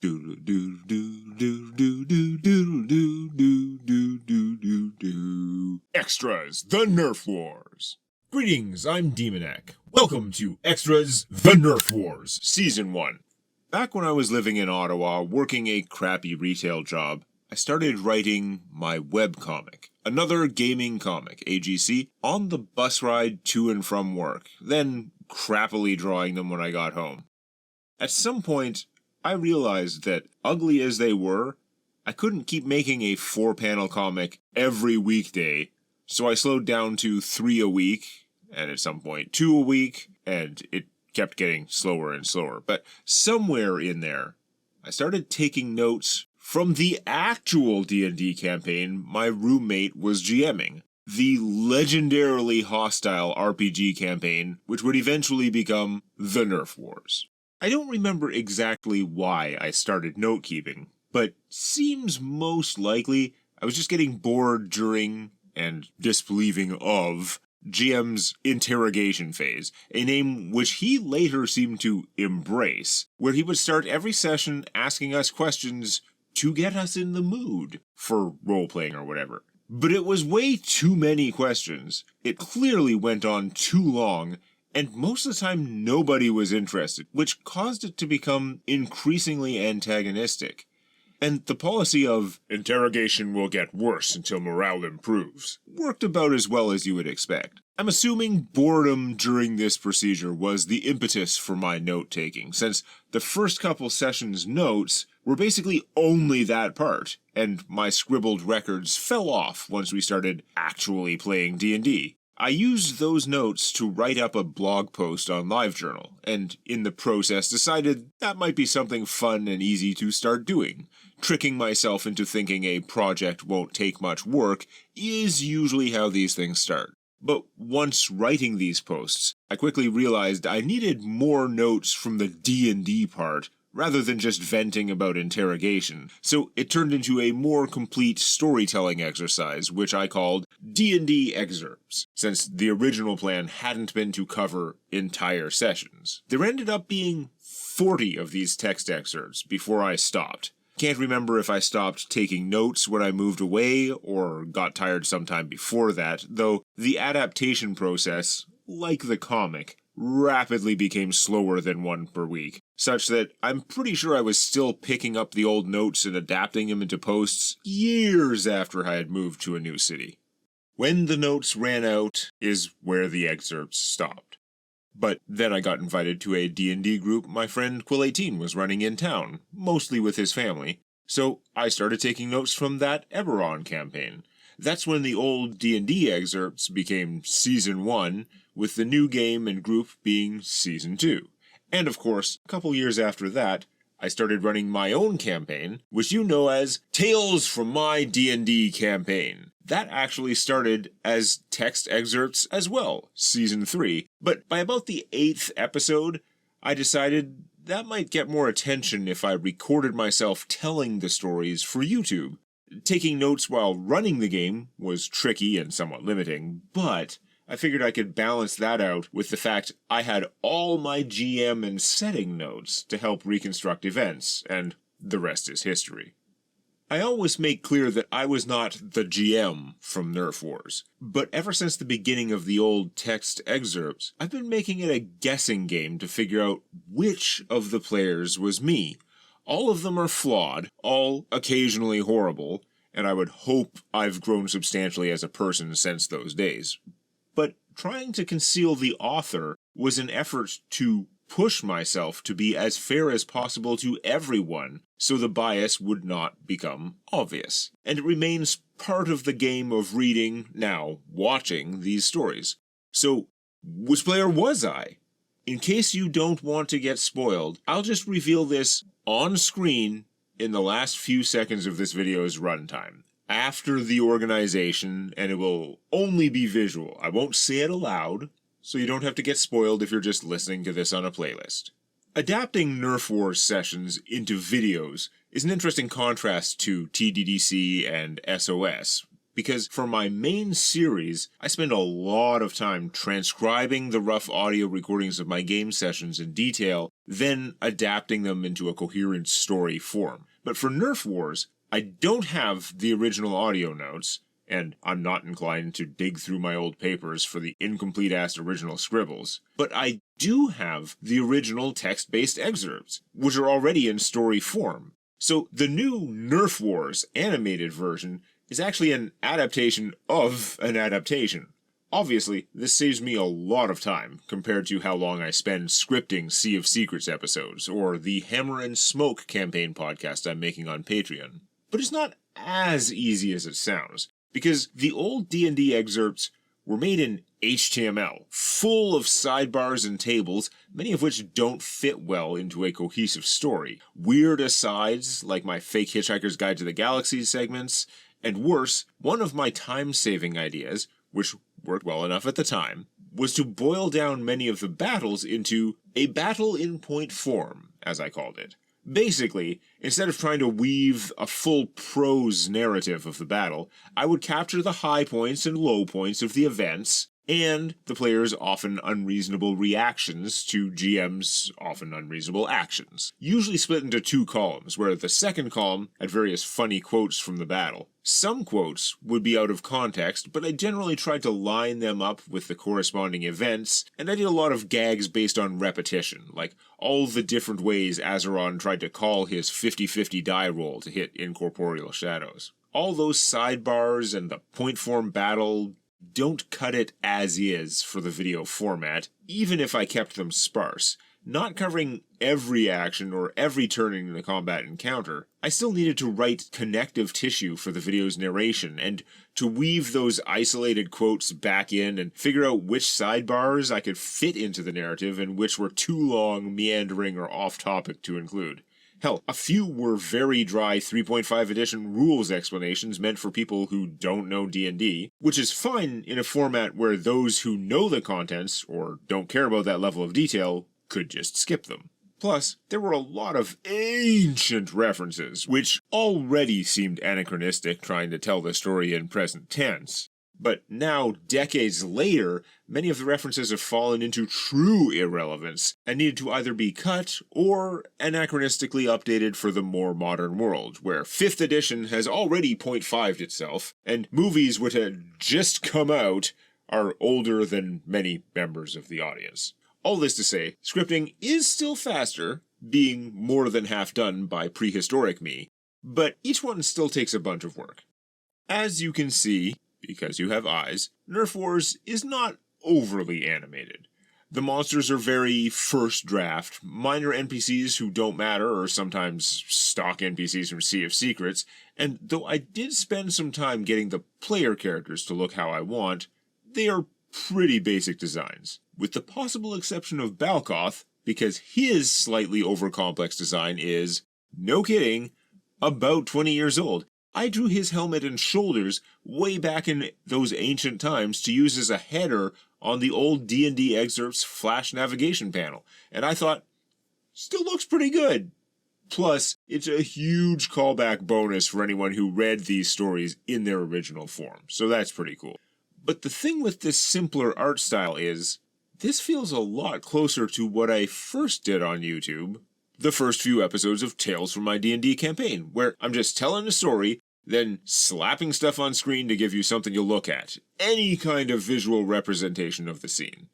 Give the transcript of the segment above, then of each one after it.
Doodle doo doo doo doo doo doo doo doo doo doo doo doo. Extras, the Nerf Wars. Greetings, I'm Demonac. Welcome to Extras, the Nerf Wars, Season 1. Back when I was living in Ottawa, working a crappy retail job, I started writing my webcomic, another gaming comic, AGC, on the bus ride to and from work, then crappily drawing them when I got home. At some point, I realized that, ugly as they were, I couldn't keep making a 4-panel comic every weekday, so I slowed down to 3 a week, and at some point 2 a week, and it kept getting slower and slower. But somewhere in there, I started taking notes from the actual D&D campaign my roommate was GMing, the legendarily hostile RPG campaign, which would eventually become the Nerf Wars. I don't remember exactly why I started note-keeping, but seems most likely I was just getting bored during, and disbelieving of, GM's interrogation phase, a name which he later seemed to embrace, where he would start every session asking us questions to get us in the mood for role-playing or whatever. But it was way too many questions, it clearly went on too long, and most of the time nobody was interested, which caused it to become increasingly antagonistic. And the policy of, interrogation will get worse until morale improves, worked about as well as you would expect. I'm assuming boredom during this procedure was the impetus for my note-taking, since the first couple sessions' notes were basically only that part, and my scribbled records fell off once we started actually playing D&D. I used those notes to write up a blog post on LiveJournal, and in the process decided that might be something fun and easy to start doing. Tricking myself into thinking a project won't take much work is usually how these things start. But once writing these posts, I quickly realized I needed more notes from the D&D part, rather than just venting about interrogation, so it turned into a more complete storytelling exercise, which I called D&D Excerpts, since the original plan hadn't been to cover entire sessions. There ended up being 40 of these text excerpts before I stopped. Can't remember if I stopped taking notes when I moved away, or got tired sometime before that, though the adaptation process, like the comic, rapidly became slower than one per week, such that I'm pretty sure I was still picking up the old notes and adapting them into posts years after I had moved to a new city. When the notes ran out is where the excerpts stopped. But then I got invited to a D&D group my friend Quill18 was running in town, mostly with his family, so I started taking notes from that Eberron campaign. That's when the old D&D excerpts became Season 1, with the new game and group being Season 2. And of course, a couple years after that, I started running my own campaign, which you know as Tales from My D&D Campaign. That actually started as text excerpts as well, Season 3, but by about the 8th episode, I decided that might get more attention if I recorded myself telling the stories for YouTube. Taking notes while running the game was tricky and somewhat limiting, but I figured I could balance that out with the fact I had all my GM and setting notes to help reconstruct events, and the rest is history. I always make clear that I was not the GM from Nerf Wars, but ever since the beginning of the old text excerpts, I've been making it a guessing game to figure out which of the players was me. All of them are flawed, all occasionally horrible, and I would hope I've grown substantially as a person since those days. But trying to conceal the author was an effort to push myself to be as fair as possible to everyone, so the bias would not become obvious. And it remains part of the game of reading, now watching, these stories. So, which player was I? In case you don't want to get spoiled, I'll just reveal this on screen in the last few seconds of this video's runtime, after the organization, and it will only be visual. I won't say it aloud, so you don't have to get spoiled if you're just listening to this on a playlist. Adapting Nerf Wars sessions into videos is an interesting contrast to TDDC and SOS, because for my main series, I spend a lot of time transcribing the rough audio recordings of my game sessions in detail then adapting them into a coherent story form. But for Nerf Wars, I don't have the original audio notes, and I'm not inclined to dig through my old papers for the incomplete-ass original scribbles, but I do have the original text-based excerpts, which are already in story form. So the new Nerf Wars animated version is actually an adaptation of an adaptation. Obviously, this saves me a lot of time compared to how long I spend scripting Sea of Secrets episodes, or the Hammer and Smoke campaign podcast I'm making on Patreon. But it's not as easy as it sounds, because the old D&D excerpts were made in HTML, full of sidebars and tables, many of which don't fit well into a cohesive story. Weird asides, like my fake Hitchhiker's Guide to the Galaxy segments, and worse, one of my time-saving ideas, which worked well enough at the time, was to boil down many of the battles into a battle in point form, as I called it. Basically, instead of trying to weave a full prose narrative of the battle, I would capture the high points and low points of the events, and the player's often unreasonable reactions to GM's often unreasonable actions. Usually split into two columns, where the second column had various funny quotes from the battle. Some quotes would be out of context, but I generally tried to line them up with the corresponding events, and I did a lot of gags based on repetition, like all the different ways Azeron tried to call his 50-50 die roll to hit incorporeal shadows. All those sidebars and the point form battle don't cut it as is for the video format, even if I kept them sparse. Not covering every action or every turn in the combat encounter, I still needed to write connective tissue for the video's narration, and to weave those isolated quotes back in and figure out which sidebars I could fit into the narrative and which were too long, meandering, or off-topic to include. Hell, a few were very dry 3.5 edition rules explanations meant for people who don't know D&D, which is fine in a format where those who know the contents, or don't care about that level of detail, could just skip them. Plus, there were a lot of ancient references, which already seemed anachronistic trying to tell the story in present tense. But now, decades later, many of the references have fallen into true irrelevance and needed to either be cut or anachronistically updated for the more modern world, where 5th edition has already .5'd itself, and movies which had just come out are older than many members of the audience. All this to say, scripting is still faster, being more than half done by prehistoric me, but each one still takes a bunch of work. As you can see, because you have eyes, Nerf Wars is not overly animated. The monsters are very first draft, minor NPCs who don't matter or sometimes stock NPCs from Sea of Secrets, and though I did spend some time getting the player characters to look how I want, they are pretty basic designs. With the possible exception of Balkoth, because his slightly over-complex design is, no kidding, about 20 years old. I drew his helmet and shoulders way back in those ancient times to use as a header on the old D&D Excerpts Flash navigation panel, and I thought, still looks pretty good. Plus, it's a huge callback bonus for anyone who read these stories in their original form, so that's pretty cool. But the thing with this simpler art style is, this feels a lot closer to what I first did on YouTube, the first few episodes of Tales from My D&D Campaign, where I'm just telling a story, then slapping stuff on screen to give you something to look at. Any kind of visual representation of the scene.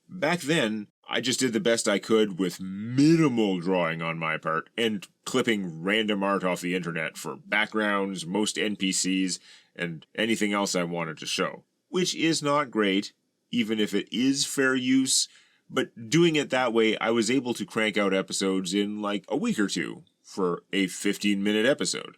Back then, I just did the best I could with minimal drawing on my part, and clipping random art off the internet for backgrounds, most NPCs, and anything else I wanted to show. Which is not great, even if it is fair use, but doing it that way, I was able to crank out episodes in like a week or two for a 15-minute episode.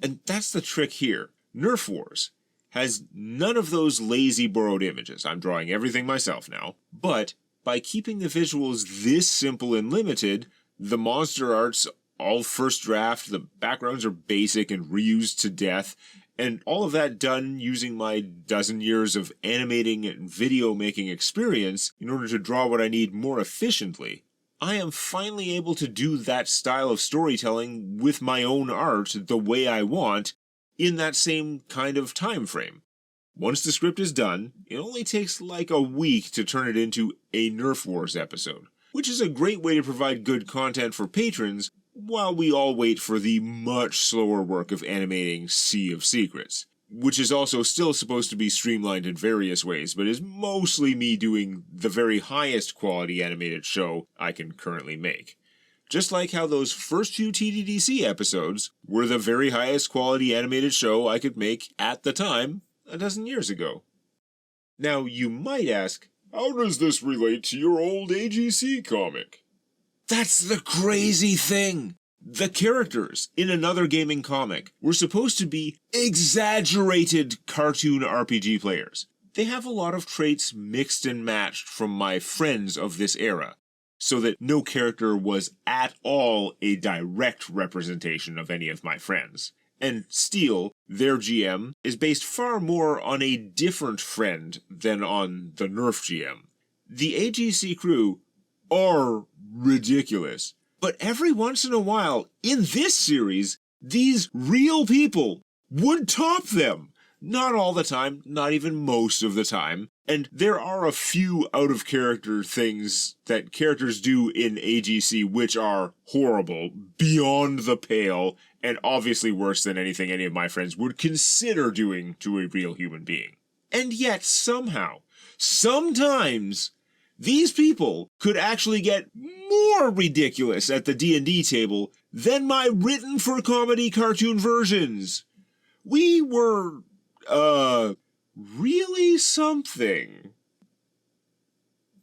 And that's the trick here. Nerf Wars has none of those lazy borrowed images. I'm drawing everything myself now. But by keeping the visuals this simple and limited, the monster art's all first draft, the backgrounds are basic and reused to death, and all of that done using my dozen years of animating and video making experience in order to draw what I need more efficiently, I am finally able to do that style of storytelling with my own art the way I want in that same kind of time frame. Once the script is done, it only takes like a week to turn it into a Nerf Wars episode. which is a great way to provide good content for patrons while we all wait for the much slower work of animating Sea of Secrets, which is also still supposed to be streamlined in various ways, but is mostly me doing the very highest quality animated show I can currently make. Just like how those first few TDDC episodes were the very highest quality animated show I could make at the time, a dozen years ago. Now, you might ask, how does this relate to your old AGC comic? That's the crazy thing! The characters in another gaming comic were supposed to be exaggerated cartoon RPG players. They have a lot of traits mixed and matched from my friends of this era, so that no character was at all a direct representation of any of my friends. And Steel, their GM, is based far more on a different friend than on the Nerf GM. The AGC crew are ridiculous, but every once in a while, in this series, these real people would top them. Not all the time, not even most of the time, and there are a few out-of-character things that characters do in AGC which are horrible, beyond the pale, and obviously worse than anything any of my friends would consider doing to a real human being. And yet, somehow, sometimes, these people could actually get more ridiculous at the D&D table than my written-for-comedy cartoon versions. We were really something.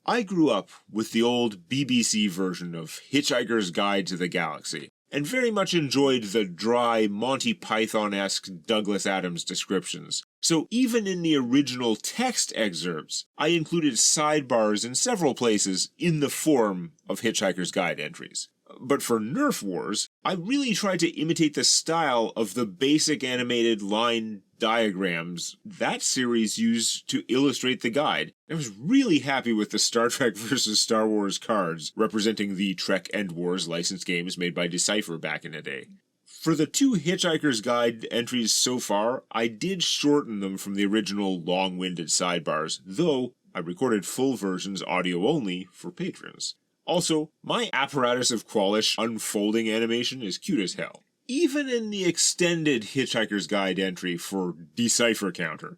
I grew up with the old BBC version of Hitchhiker's Guide to the Galaxy, and very much enjoyed the dry, Monty Python-esque Douglas Adams descriptions. So even in the original text excerpts, I included sidebars in several places in the form of Hitchhiker's Guide entries. But for Nerf Wars, I really tried to imitate the style of the basic animated line diagrams that series used to illustrate the guide. I was really happy with the Star Trek vs. Star Wars cards representing the Trek and Wars licensed games made by Decipher back in the day. For the two Hitchhiker's Guide entries so far, I did shorten them from the original long-winded sidebars, though I recorded full versions audio only for patrons. Also, my apparatus of Qualish unfolding animation is cute as hell. Even in the extended Hitchhiker's Guide entry for Decipher counter,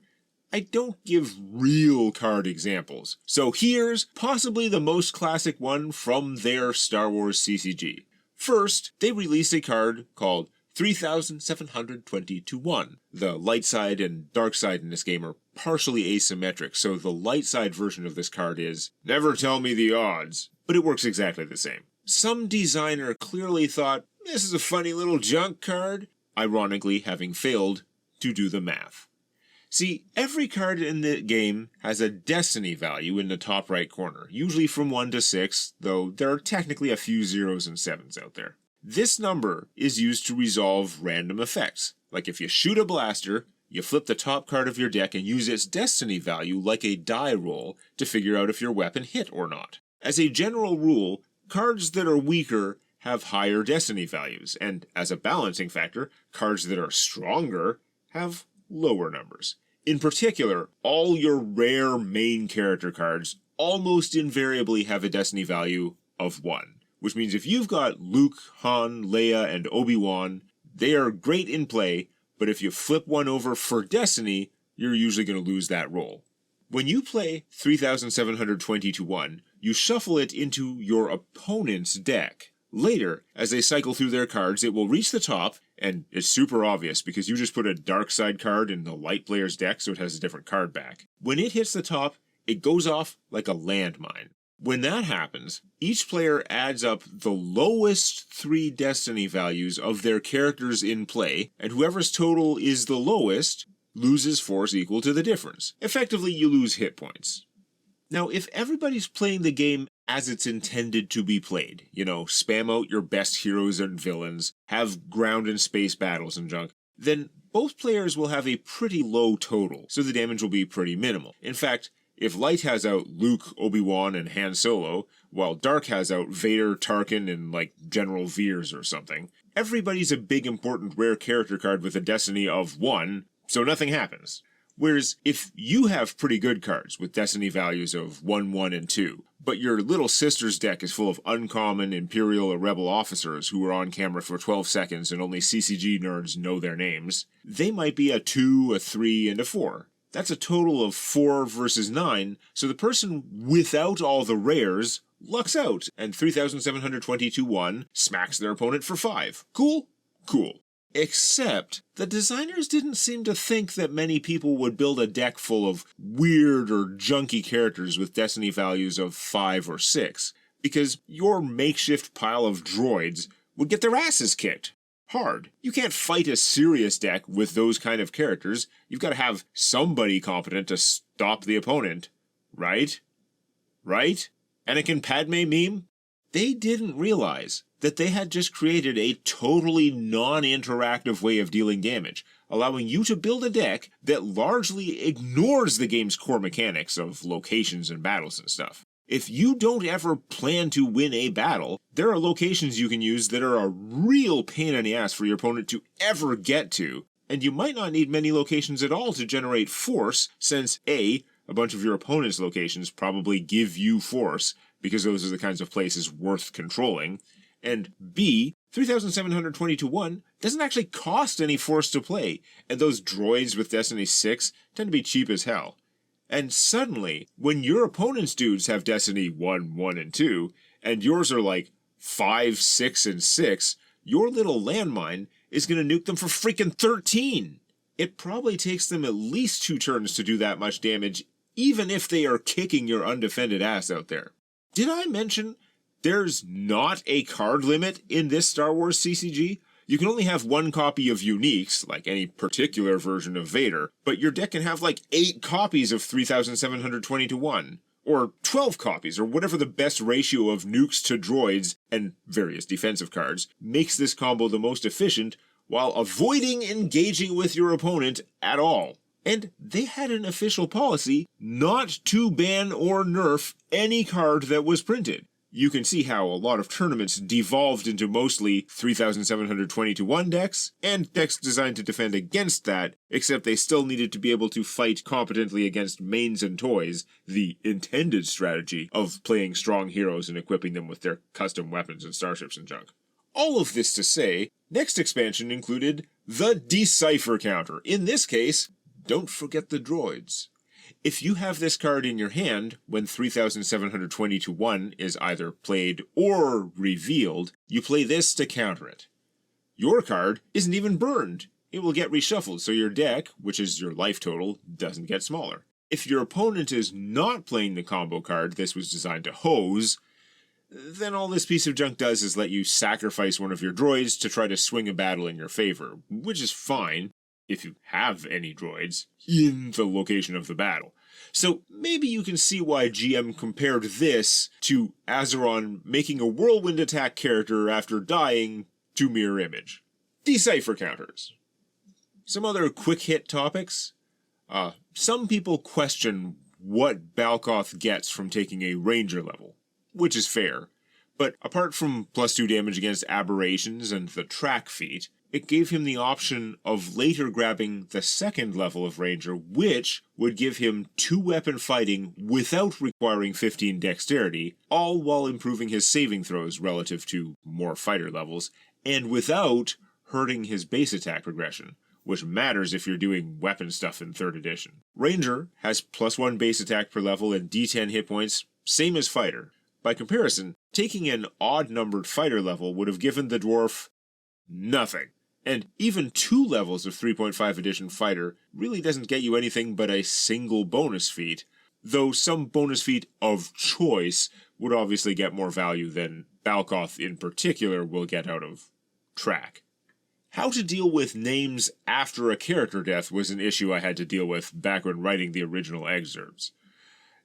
I don't give real card examples. So here's possibly the most classic one from their Star Wars CCG. First, they released a card called 3720-1. The light side and dark side in this game are partially asymmetric, so the light side version of this card is, never tell me the odds, but it works exactly the same. Some designer clearly thought, this is a funny little junk card, ironically having failed to do the math. See, every card in the game has a destiny value in the top right corner, usually from 1 to 6, though there are technically a few 0s and 7s out there. This number is used to resolve random effects, like if you shoot a blaster, you flip the top card of your deck and use its destiny value like a die roll to figure out if your weapon hit or not. As a general rule, cards that are weaker have higher destiny values, and as a balancing factor, cards that are stronger have lower numbers. In particular, all your rare main character cards almost invariably have a destiny value of 1, which means if you've got Luke, Han, Leia, and Obi-Wan, they are great in play, but if you flip one over for destiny, you're usually going to lose that roll. When you play 3720-1, you shuffle it into your opponent's deck. Later, as they cycle through their cards, it will reach the top, and it's super obvious because you just put a dark side card in the light player's deck so it has a different card back. When it hits the top, it goes off like a landmine. When that happens, each player adds up the lowest 3 destiny values of their characters in play, and whoever's total is the lowest loses force equal to the difference. Effectively, you lose hit points. Now, if everybody's playing the game as it's intended to be played, spam out your best heroes and villains, have ground and space battles and junk, then both players will have a pretty low total, so the damage will be pretty minimal. In fact, if Light has out Luke, Obi-Wan, and Han Solo, while Dark has out Vader, Tarkin, and General Veers or something, everybody's a big important rare character card with a destiny of 1, so nothing happens. Whereas if you have pretty good cards with Destiny values of 1, 1, and 2, but your little sister's deck is full of uncommon Imperial or Rebel officers who are on camera for 12 seconds and only CCG nerds know their names, they might be a 2, a 3, and a 4. That's a total of 4 versus 9, so the person without all the rares lucks out, and 3,722-1 smacks their opponent for 5. Cool? Cool. Except, the designers didn't seem to think that many people would build a deck full of weird or junky characters with Destiny values of 5 or 6, because your makeshift pile of droids would get their asses kicked. Hard. You can't fight a serious deck with those kind of characters. You've got to have somebody competent to stop the opponent. Right? Right? Anakin Padme meme? They didn't realize that they had just created a totally non-interactive way of dealing damage, allowing you to build a deck that largely ignores the game's core mechanics of locations and battles and stuff. If you don't ever plan to win a battle, there are locations you can use that are a real pain in the ass for your opponent to ever get to, and you might not need many locations at all to generate force, since A, a bunch of your opponent's locations probably give you force, because those are the kinds of places worth controlling, and B, 3,722-1 doesn't actually cost any force to play, and those droids with Destiny 6 tend to be cheap as hell. And suddenly, when your opponent's dudes have Destiny 1, 1, and 2, and yours are like 5, 6, and 6, your little landmine is going to nuke them for freaking 13! It probably takes them at least 2 turns to do that much damage, even if they are kicking your undefended ass out there. Did I mention there's not a card limit in this Star Wars CCG? You can only have 1 copy of uniques, like any particular version of Vader, but your deck can have like 8 copies of 3,720-1, or 12 copies, or whatever the best ratio of nukes to droids and various defensive cards makes this combo the most efficient while avoiding engaging with your opponent at all. And they had an official policy not to ban or nerf any card that was printed. You can see how a lot of tournaments devolved into mostly 3,720-1 decks, and decks designed to defend against that, except they still needed to be able to fight competently against mains and toys, the intended strategy of playing strong heroes and equipping them with their custom weapons and starships and junk. All of this to say, next expansion included the Decipher counter. In this case, don't forget the droids. If you have this card in your hand when 3,720-1 is either played or revealed, you play this to counter it. Your card isn't even burned. It will get reshuffled, so your deck, which is your life total, doesn't get smaller. If your opponent is not playing the combo card this was designed to hose, then all this piece of junk does is let you sacrifice one of your droids to try to swing a battle in your favor, which is fine, if you have any droids, in the location of the battle. So maybe you can see why GM compared this to Azeron making a whirlwind attack character after dying to mirror image. Decipher counters. Some other quick hit topics. Some people question what Balkoth gets from taking a ranger level, which is fair. But apart from +2 damage against aberrations and the track feat, it gave him the option of later grabbing the 2nd level of Ranger, which would give him 2-weapon fighting without requiring 15 dexterity, all while improving his saving throws relative to more fighter levels, and without hurting his base attack progression, which matters if you're doing weapon stuff in 3rd edition. Ranger has +1 base attack per level and D10 hit points, same as Fighter. By comparison, taking an odd-numbered fighter level would have given the dwarf nothing. And even 2 levels of 3.5 edition fighter really doesn't get you anything but a single bonus feat, though some bonus feat of choice would obviously get more value than Balkoth in particular will get out of track. How to deal with names after a character death was an issue I had to deal with back when writing the original excerpts.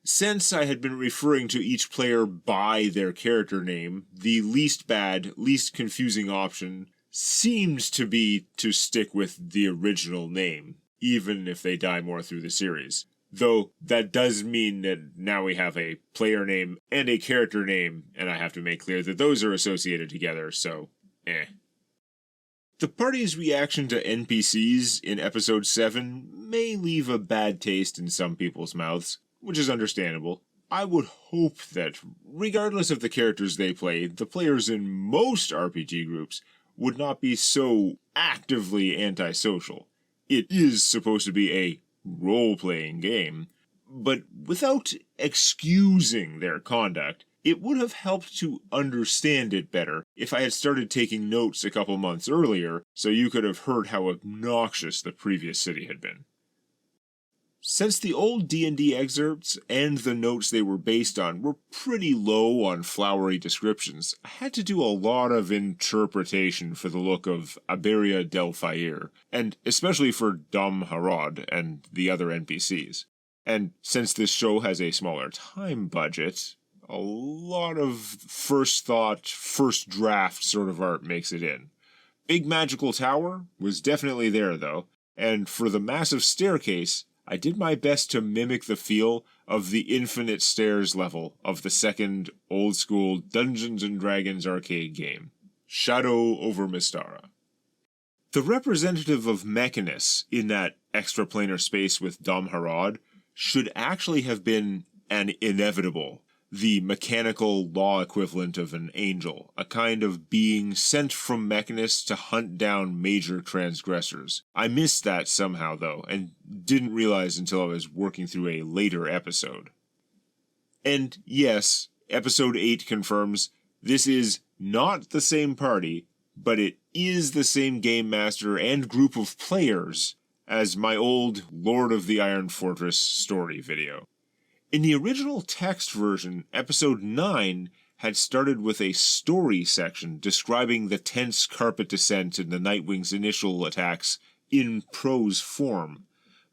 Since I had been referring to each player by their character name, the least bad, least confusing option seems to be to stick with the original name, even if they die more through the series. Though that does mean that now we have a player name and a character name, and I have to make clear that those are associated together, so The The party's reaction to NPCs in episode 7 may leave a bad taste in some people's mouths, which is understandable. I would hope that, regardless of the characters they play, the players in most RPG groups would not be so actively antisocial. It is supposed to be a role-playing game, but without excusing their conduct, it would have helped to understand it better if I had started taking notes a couple months earlier, so you could have heard how obnoxious the previous city had been. Since the old D&D excerpts and the notes they were based on were pretty low on flowery descriptions, I had to do a lot of interpretation for the look of Iberia del Fire, and especially for Dom Harad and the other NPCs. And since this show has a smaller time budget, a lot of first thought, first draft sort of art makes it in. Big Magical Tower was definitely there though, and for the massive staircase, I did my best to mimic the feel of the Infinite Stairs level of the second old-school Dungeons & Dragons arcade game, Shadow over Mystara. The representative of Mechanus in that extraplanar space with Dom Harad should actually have been an inevitable, the mechanical law equivalent of an angel, a kind of being sent from Mechanus to hunt down major transgressors. I missed that somehow, though, and didn't realize until I was working through a later episode. And yes, episode 8 confirms this is not the same party, but it is the same game master and group of players as my old Lord of the Iron Fortress story video. In the original text version, episode 9 had started with a story section describing the tense carpet descent and the Nightwing's initial attacks in prose form.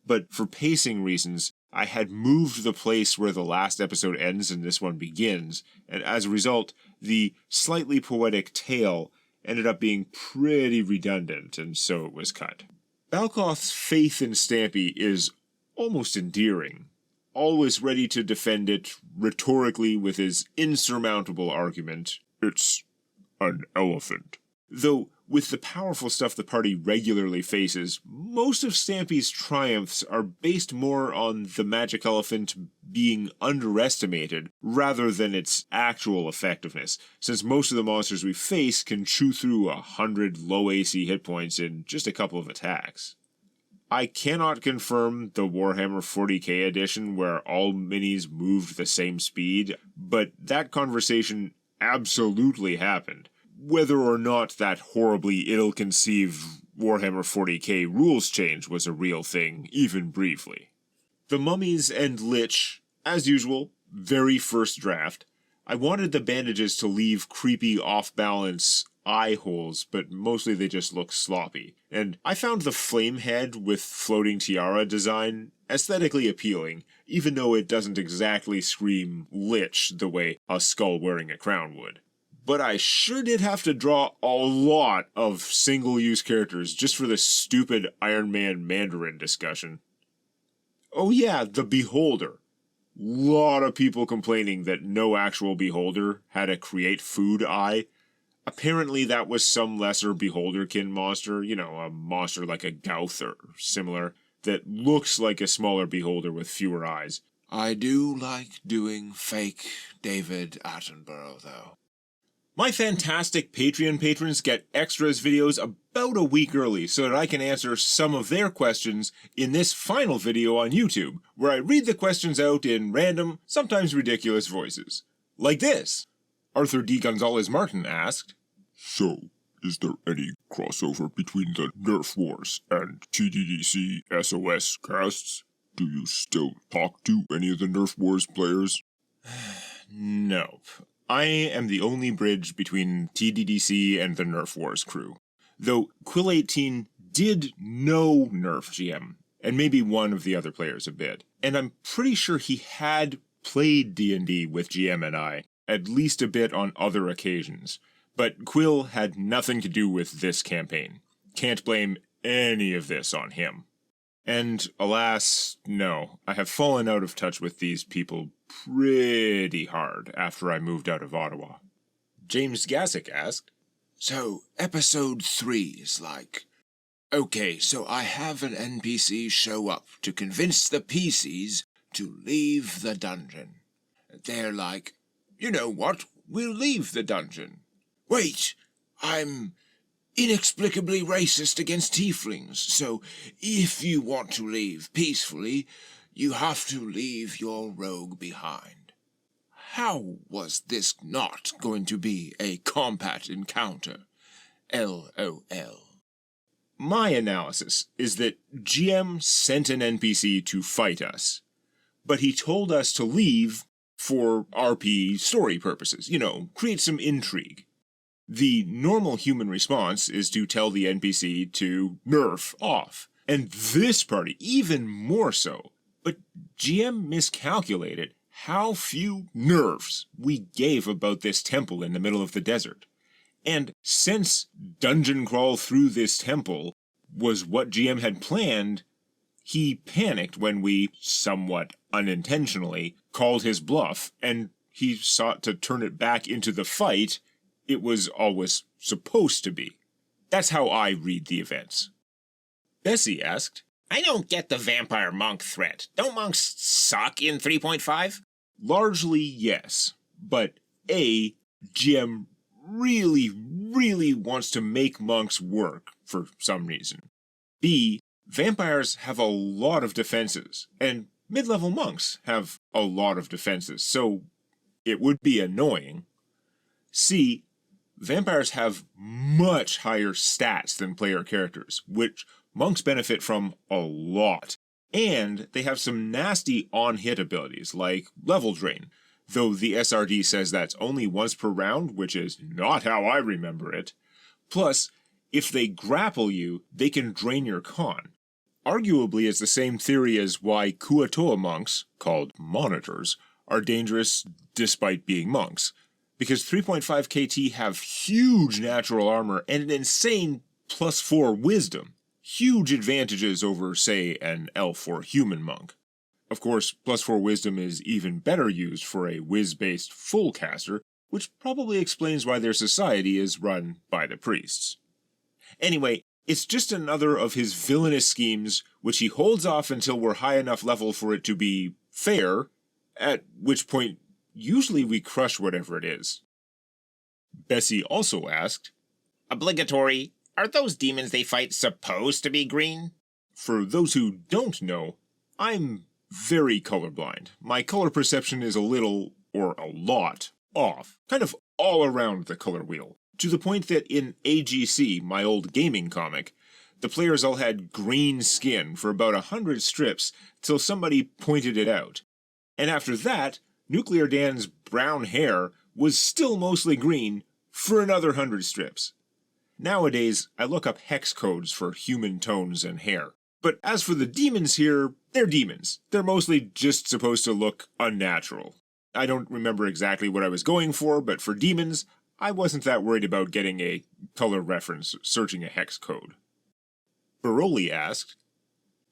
But for pacing reasons, I had moved the place where the last episode ends and this one begins, and as a result, the slightly poetic tale ended up being pretty redundant, and so it was cut. Balkoth's faith in Stampy is almost endearing, always ready to defend it rhetorically with his insurmountable argument, "It's an elephant." Though, with the powerful stuff the party regularly faces, most of Stampy's triumphs are based more on the magic elephant being underestimated rather than its actual effectiveness, since most of the monsters we face can chew through 100 low AC hit points in just a couple of attacks. I cannot confirm the Warhammer 40k edition where all minis moved the same speed, but that conversation absolutely happened. Whether or not that horribly ill-conceived Warhammer 40k rules change was a real thing, even briefly. The mummies and Lich, as usual, very first draft. I wanted the bandages to leave creepy off-balance eye holes, but mostly they just look sloppy. And I found the flame head with floating tiara design aesthetically appealing, even though it doesn't exactly scream Lich the way a skull wearing a crown would. But I sure did have to draw a lot of single-use characters just for the stupid Iron Man Mandarin discussion. Oh yeah, the Beholder. Lot of people complaining that no actual Beholder had a create food eye. Apparently that was some lesser Beholderkin monster, a monster like a Gauth or similar, that looks like a smaller Beholder with fewer eyes. I do like doing fake David Attenborough, though. My fantastic Patreon patrons get extras videos about a week early so that I can answer some of their questions in this final video on YouTube, where I read the questions out in random, sometimes ridiculous voices. Like this. Arthur D. Gonzalez Martin asked, "So, is there any crossover between the Nerf Wars and TDDC SOS casts? Do you still talk to any of the Nerf Wars players?" Nope. I am the only bridge between TDDC and the Nerf Wars crew. Though Quill18 did know Nerf GM, and maybe one of the other players a bit, and I'm pretty sure he had played D&D with GM and I, at least a bit on other occasions. But Quill had nothing to do with this campaign. Can't blame any of this on him. And alas, no, I have fallen out of touch with these people pretty hard after I moved out of Ottawa. James Gassick asked, So, episode 3 is like, okay, so I have an NPC show up to convince the PCs to leave the dungeon. They're like, you know what, we'll leave the dungeon. Wait, I'm inexplicably racist against tieflings, so if you want to leave peacefully, you have to leave your rogue behind. How was this not going to be a combat encounter? LOL. My analysis is that GM sent an NPC to fight us, but he told us to leave for RP story purposes, create some intrigue. The normal human response is to tell the NPC to nerf off, and this party even more so. But GM miscalculated how few nerfs we gave about this temple in the middle of the desert. And since dungeon crawl through this temple was what GM had planned, he panicked when we, somewhat unintentionally, called his bluff, and he sought to turn it back into the fight it was always supposed to be. That's how I read the events. Bessie asked, I don't get the vampire monk threat. Don't monks suck in 3.5? Largely, yes. But A, GM really wants to make monks work for some reason. B, vampires have a lot of defenses, and mid-level monks have a lot of defenses, so it would be annoying. C, vampires have much higher stats than player characters, which monks benefit from a lot. And they have some nasty on-hit abilities, like level drain, though the SRD says that's only once per round, which is not how I remember it. Plus, if they grapple you, they can drain your con. Arguably, it's the same theory as why Kuatoa monks, called monitors, are dangerous despite being monks. Because 3.5 KT have huge natural armor and an insane +4 wisdom. Huge advantages over, say, an elf or human monk. Of course, +4 wisdom is even better used for a whiz-based full caster, which probably explains why their society is run by the priests. Anyway, it's just another of his villainous schemes, which he holds off until we're high enough level for it to be fair, at which point usually we crush whatever it is. Bessie also asked, Obligatory. Are those demons they fight supposed to be green? For those who don't know, I'm very colorblind. My color perception is a little, or a lot, off. Kind of all around the color wheel. To the point that in AGC, my old gaming comic, the players all had green skin for about 100 strips till somebody pointed it out. And after that, Nuclear Dan's brown hair was still mostly green for another 100 strips. Nowadays, I look up hex codes for human tones and hair. But as for the demons here, they're demons. They're mostly just supposed to look unnatural. I don't remember exactly what I was going for, but for demons, I wasn't that worried about getting a color reference searching a hex code. Baroli asked,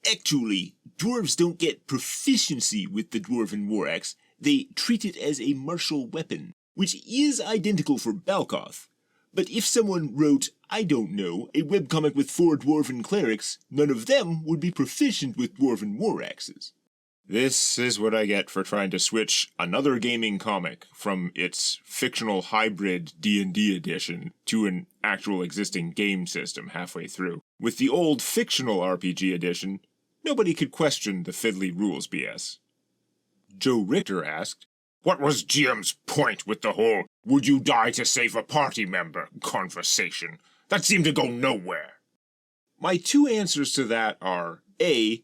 Actually, dwarves don't get proficiency with the Dwarven waraxe. They treat it as a martial weapon, which is identical for Balkoth. But if someone wrote, I don't know, a webcomic with 4 Dwarven clerics, none of them would be proficient with Dwarven waraxes. This is what I get for trying to switch another gaming comic from its fictional hybrid D&D edition to an actual existing game system halfway through. With the old fictional RPG edition, nobody could question the fiddly rules BS. Joe Richter asked, What was GM's point with the whole "would you die to save a party member" conversation? That seemed to go nowhere. My 2 answers to that are, A,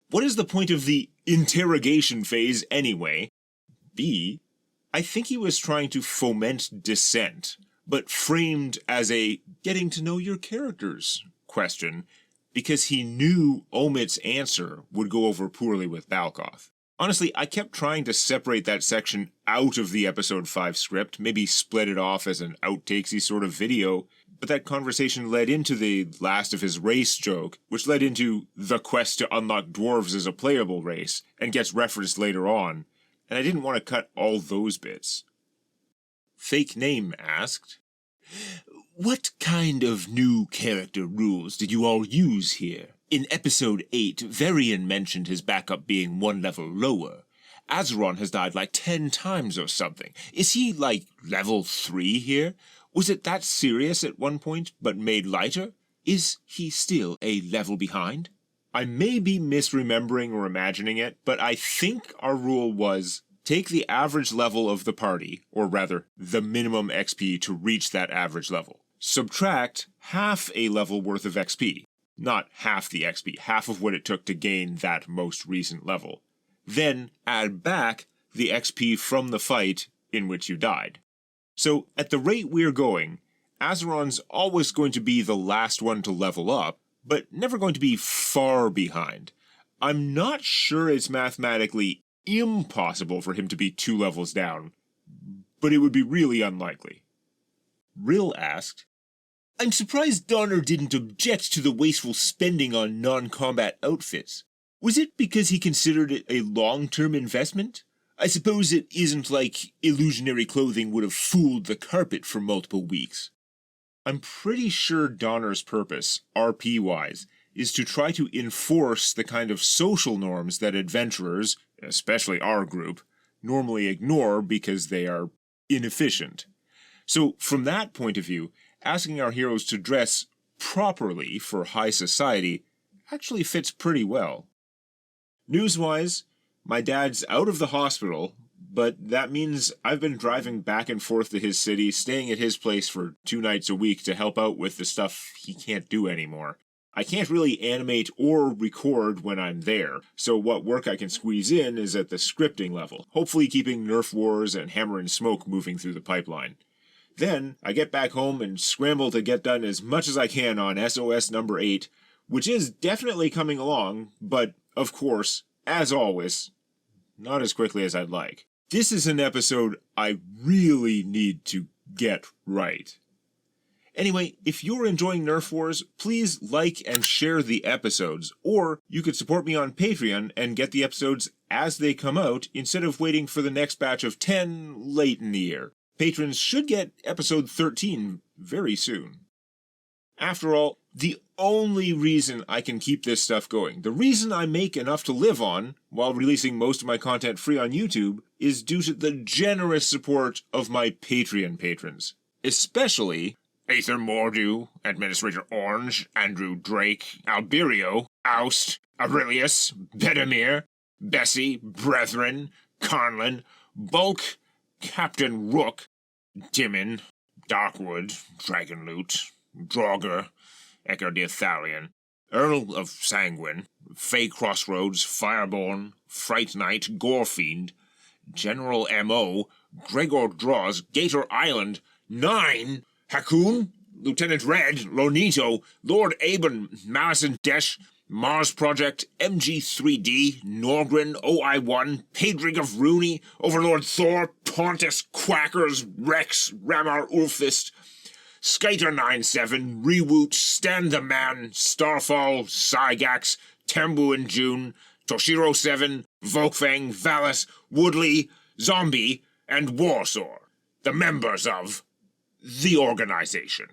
what is the point of the interrogation phase anyway? B, I think he was trying to foment dissent, but framed as a getting to know your characters question, because he knew Omit's answer would go over poorly with Balkoth. Honestly, I kept trying to separate that section out of the episode 5 script, maybe split it off as an outtakesy sort of video, but that conversation led into the last of his race joke, which led into the quest to unlock dwarves as a playable race, and gets referenced later on, and I didn't want to cut all those bits. Fake Name asked, What kind of new character rules did you all use here? In episode 8, Varian mentioned his backup being 1 level lower. Azeron has died like 10 times or something. Is he like level 3 here? Was it that serious at one point, but made lighter? Is he still a level behind? I may be misremembering or imagining it, but I think our rule was take the average level of the party, or rather, the minimum XP to reach that average level. Subtract half a level worth of XP. Not half the XP, half of what it took to gain that most recent level. Then add back the XP from the fight in which you died. So, at the rate we're going, Azeron's always going to be the last one to level up, but never going to be far behind. I'm not sure it's mathematically impossible for him to be 2 levels down, but it would be really unlikely. Rill asked, I'm surprised Donner didn't object to the wasteful spending on non-combat outfits. Was it because he considered it a long-term investment? I suppose it isn't like illusionary clothing would have fooled the carpet for multiple weeks. I'm pretty sure Donner's purpose, RP-wise, is to try to enforce the kind of social norms that adventurers, especially our group, normally ignore because they are inefficient. So, from that point of view, asking our heroes to dress properly for high society actually fits pretty well. News-wise, my dad's out of the hospital, but that means I've been driving back and forth to his city, staying at his place for 2 nights a week to help out with the stuff he can't do anymore. I can't really animate or record when I'm there, so what work I can squeeze in is at the scripting level, hopefully keeping Nerf Wars and Hammer and Smoke moving through the pipeline. Then, I get back home and scramble to get done as much as I can on SOS number 8, which is definitely coming along, but, of course, as always, not as quickly as I'd like. This is an episode I really need to get right. Anyway, if you're enjoying Nerf Wars, please like and share the episodes, or you could support me on Patreon and get the episodes as they come out instead of waiting for the next batch of 10 late in the year. Patrons should get episode 13 very soon. After all, the only reason I can keep this stuff going, the reason I make enough to live on while releasing most of my content free on YouTube, is due to the generous support of my Patreon patrons. Especially Aether Mordew, Administrator Orange, Andrew Drake, Alberio, Oust, Aurelius, Bedamir, Bessie, Brethren, Conlin, Bulk, Captain Rook, Timon, Darkwood, Dragonloot, Draugr, Ecker Thalion, Earl of Sanguine, Fey Crossroads, Fireborn, Fright Knight, Gorefiend, General M.O., Gregor Draws, Gator Island, 9, Hakoon, Lieutenant Red, Lonito, Lord Aben, Malison Desh, Mars Project, MG3D, Norgren, OI1, Pedrig of Rooney, Overlord Thor, Pontus, Quackers, Rex, Ramar Ulfist, Skyter 97, Rewoot, Stand the Man, Starfall, Cygax, Tembu and June, Toshiro 7, Volkfang, Valis, Woodley, Zombie, and Warsaw, the members of the organization.